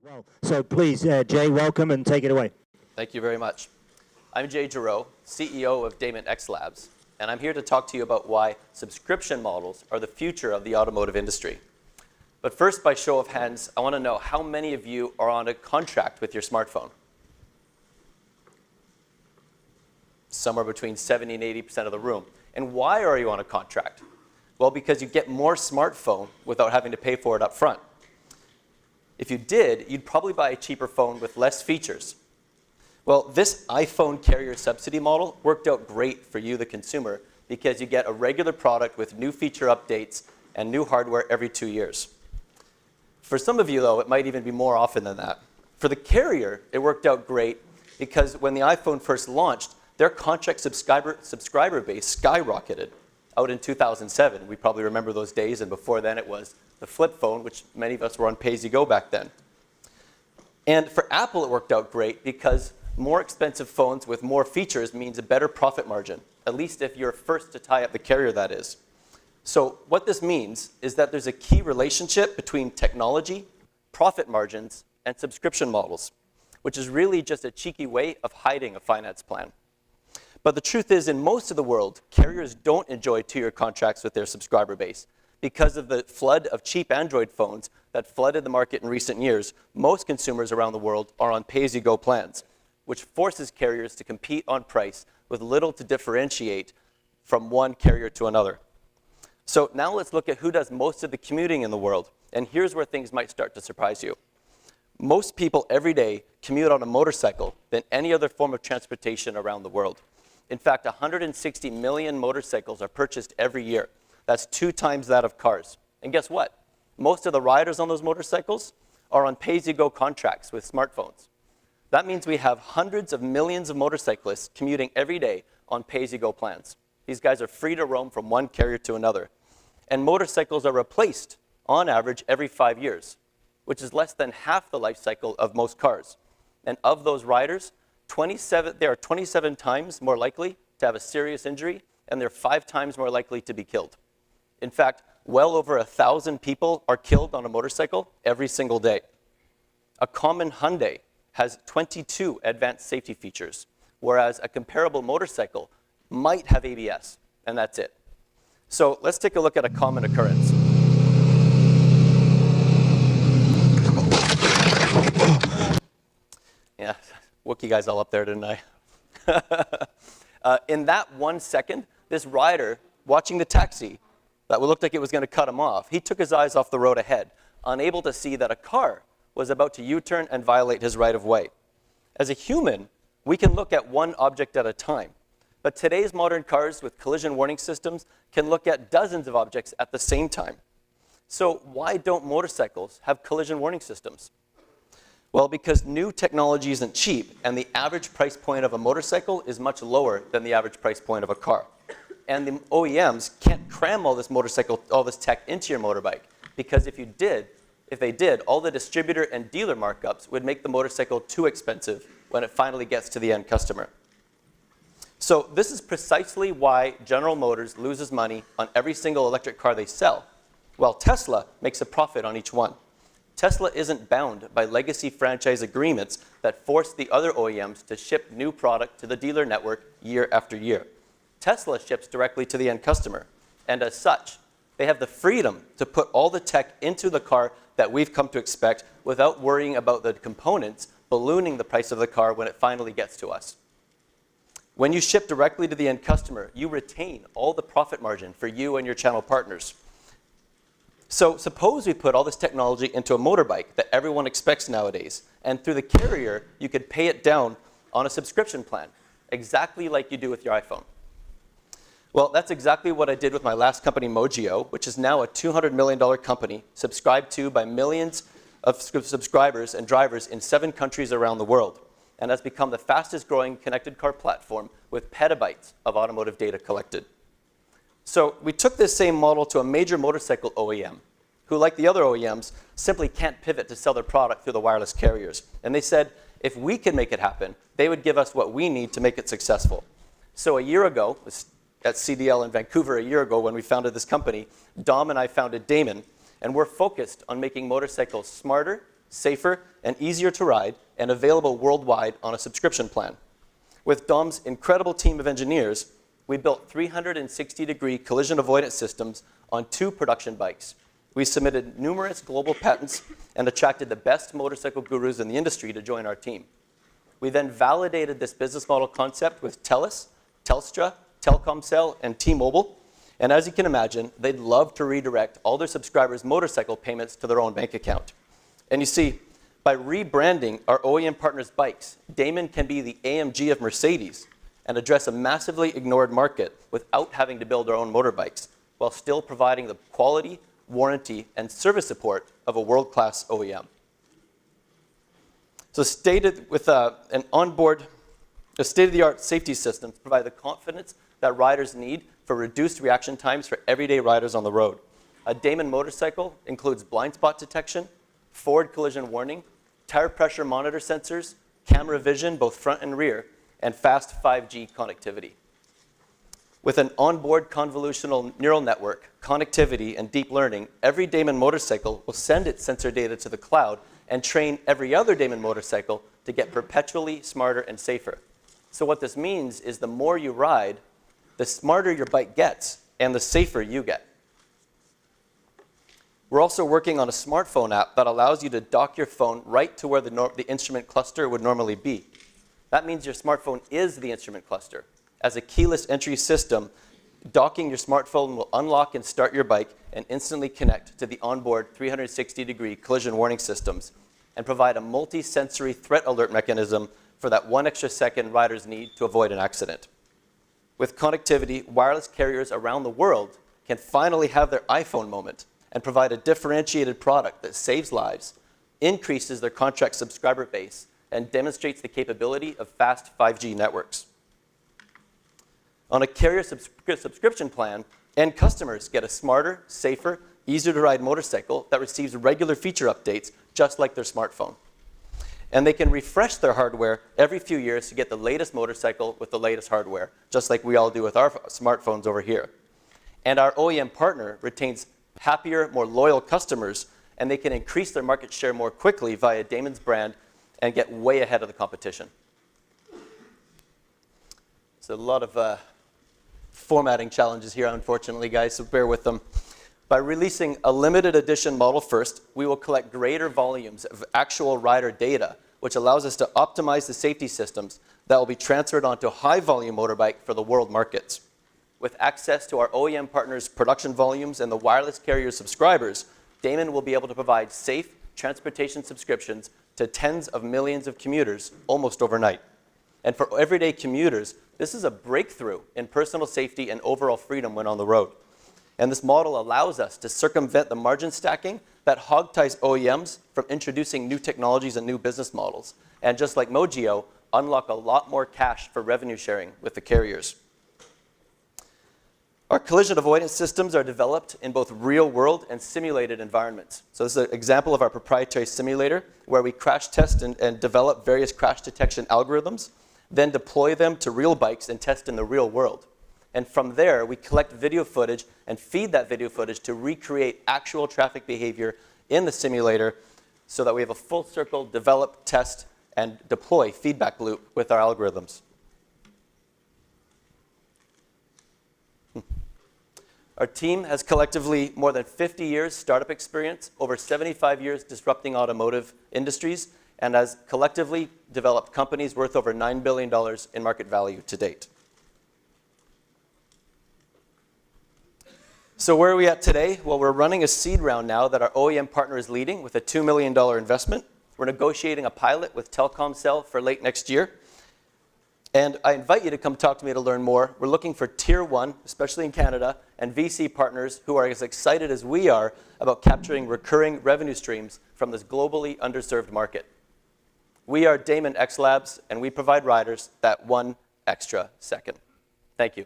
Well, so please, Jay, welcome and take it away. Thank you very much. I'm Jay Giroux, CEO of Damon XLabs, and I'm here to talk to you about why subscription models are the future of the automotive industry. But first, by show of hands, I want to know how many of you are on a contract with your smartphone? Somewhere between 70 and 80% of the room. And why are you on a contract? Well, because you get more smartphone without having to pay for it up front. If you did, you'd probably buy a cheaper phone with less features. Well, this iPhone carrier subsidy model worked out great for you, the consumer, because you get a regular product with new feature updates and new hardware every 2 years. For some of you, though, it might even be more often than that. For the carrier, it worked out great because when the iPhone first launched, their contract subscriber base skyrocketed out in 2007. We probably remember those days, and before then it was the flip phone, which many of us were on pay-as-you-go back then. And for Apple, it worked out great because more expensive phones with more features means a better profit margin, at least if you're first to tie up the carrier, that is. So what this means is that there's a key relationship between technology, profit margins, and subscription models, which is really just a cheeky way of hiding a finance plan. But the truth is, in most of the world, carriers don't enjoy 2-year contracts with their subscriber base. Because of the flood of cheap Android phones that flooded the market in recent years, most consumers around the world are on pay-as-you-go plans, which forces carriers to compete on price with little to differentiate from one carrier to another. So now let's look at who does most of the commuting in the world. And here's where things might start to surprise you. Most people every day commute on a motorcycle than any other form of transportation around the world. In fact, 160 million motorcycles are purchased every year. That's 2 times that of cars. And guess what? Most of the riders on those motorcycles are on pay-as-you-go contracts with smartphones. That means we have hundreds of millions of motorcyclists commuting every day on pay-as-you-go plans. These guys are free to roam from one carrier to another. And motorcycles are replaced, on average, every 5 years, which is less than half the life cycle of most cars. And of those riders, they are 27 times more likely to have a serious injury, and they're 5 times more likely to be killed. In fact, well over 1,000 people are killed on a motorcycle every single day. A common Hyundai has 22 advanced safety features, whereas a comparable motorcycle might have ABS, and that's it. So let's take a look at a common occurrence. Yeah, woke you guys all up there, didn't I? In that 1 second, this rider watching the taxi that looked like it was going to cut him off, he took his eyes off the road ahead, unable to see that a car was about to U-turn and violate his right-of-way. As a human, we can look at one object at a time. But today's modern cars with collision warning systems can look at dozens of objects at the same time. So why don't motorcycles have collision warning systems? Well, because new technology isn't cheap, and the average price point of a motorcycle is much lower than the average price point of a car. And the OEMs can't cram all this tech into your motorbike, because if they did, all the distributor and dealer markups would make the motorcycle too expensive when it finally gets to the end customer. So this is precisely why General Motors loses money on every single electric car they sell, while Tesla makes a profit on each one. Tesla isn't bound by legacy franchise agreements that force the other OEMs to ship new product to the dealer network year after year. Tesla ships directly to the end customer, and as such, they have the freedom to put all the tech into the car that we've come to expect without worrying about the components ballooning the price of the car when it finally gets to us. When you ship directly to the end customer, you retain all the profit margin for you and your channel partners. So suppose we put all this technology into a motorbike that everyone expects nowadays, and through the carrier, you could pay it down on a subscription plan, exactly like you do with your iPhone. Well, that's exactly what I did with my last company, Mojio, which is now a $200 million company subscribed to by millions of subscribers and drivers in 7 countries around the world, and has become the fastest growing connected car platform with petabytes of automotive data collected. So we took this same model to a major motorcycle OEM, who, like the other OEMs, simply can't pivot to sell their product through the wireless carriers. And they said, if we can make it happen, they would give us what we need to make it successful. So a year ago, at CDL in Vancouver a year ago when we founded this company, Dom and I founded Damon, and we're focused on making motorcycles smarter, safer, and easier to ride, and available worldwide on a subscription plan. With Dom's incredible team of engineers, we built 360-degree collision avoidance systems on 2 production bikes. We submitted numerous global patents and attracted the best motorcycle gurus in the industry to join our team. We then validated this business model concept with TELUS, Telstra, Telkomsel, and T-Mobile. And as you can imagine, they'd love to redirect all their subscribers' motorcycle payments to their own bank account. And you see, by rebranding our OEM partners' bikes, Damon can be the AMG of Mercedes and address a massively ignored market without having to build our own motorbikes, while still providing the quality, warranty, and service support of a world-class OEM. So stated with an onboard, a state-of-the-art safety system to provide the confidence that riders need for reduced reaction times for everyday riders on the road. A Damon motorcycle includes blind spot detection, forward collision warning, tire pressure monitor sensors, camera vision, both front and rear, and fast 5G connectivity. With an onboard convolutional neural network, connectivity, and deep learning, every Damon motorcycle will send its sensor data to the cloud and train every other Damon motorcycle to get perpetually smarter and safer. So what this means is the more you ride, the smarter your bike gets, and the safer you get. We're also working on a smartphone app that allows you to dock your phone right to where the instrument cluster would normally be. That means your smartphone is the instrument cluster. As a keyless entry system, docking your smartphone will unlock and start your bike and instantly connect to the onboard 360-degree collision warning systems and provide a multi-sensory threat alert mechanism for that 1 extra second riders need to avoid an accident. With connectivity, wireless carriers around the world can finally have their iPhone moment and provide a differentiated product that saves lives, increases their contract subscriber base, and demonstrates the capability of fast 5G networks. On a carrier subscription plan, end customers get a smarter, safer, easier to ride motorcycle that receives regular feature updates just like their smartphone. And they can refresh their hardware every few years to get the latest motorcycle with the latest hardware, just like we all do with our smartphones over here. And our OEM partner retains happier, more loyal customers, and they can increase their market share more quickly via Damon's brand and get way ahead of the competition. So a lot of formatting challenges here, unfortunately, guys, so bear with them. By releasing a limited edition model first, we will collect greater volumes of actual rider data, which allows us to optimize the safety systems that will be transferred onto a high-volume motorbike for the world markets. With access to our OEM partners' production volumes and the wireless carrier subscribers, Damon will be able to provide safe transportation subscriptions to tens of millions of commuters almost overnight. And for everyday commuters, this is a breakthrough in personal safety and overall freedom when on the road. And this model allows us to circumvent the margin stacking that hogties OEMs from introducing new technologies and new business models. And just like Mojio, unlock a lot more cash for revenue sharing with the carriers. Our collision avoidance systems are developed in both real-world and simulated environments. So this is an example of our proprietary simulator where we crash test and develop various crash detection algorithms, then deploy them to real bikes and test in the real world. And from there, we collect video footage and feed that video footage to recreate actual traffic behavior in the simulator so that we have a full circle develop, test, and deploy feedback loop with our algorithms. Our team has collectively more than 50 years startup experience, over 75 years disrupting automotive industries, and has collectively developed companies worth over $9 billion in market value to date. So where are we at today? Well, we're running a seed round now that our OEM partner is leading with a $2 million investment. We're negotiating a pilot with Telkomsel for late next year. And I invite you to come talk to me to learn more. We're looking for tier 1, especially in Canada, and VC partners who are as excited as we are about capturing recurring revenue streams from this globally underserved market. We are Damon XLabs, and we provide riders that 1 extra second. Thank you.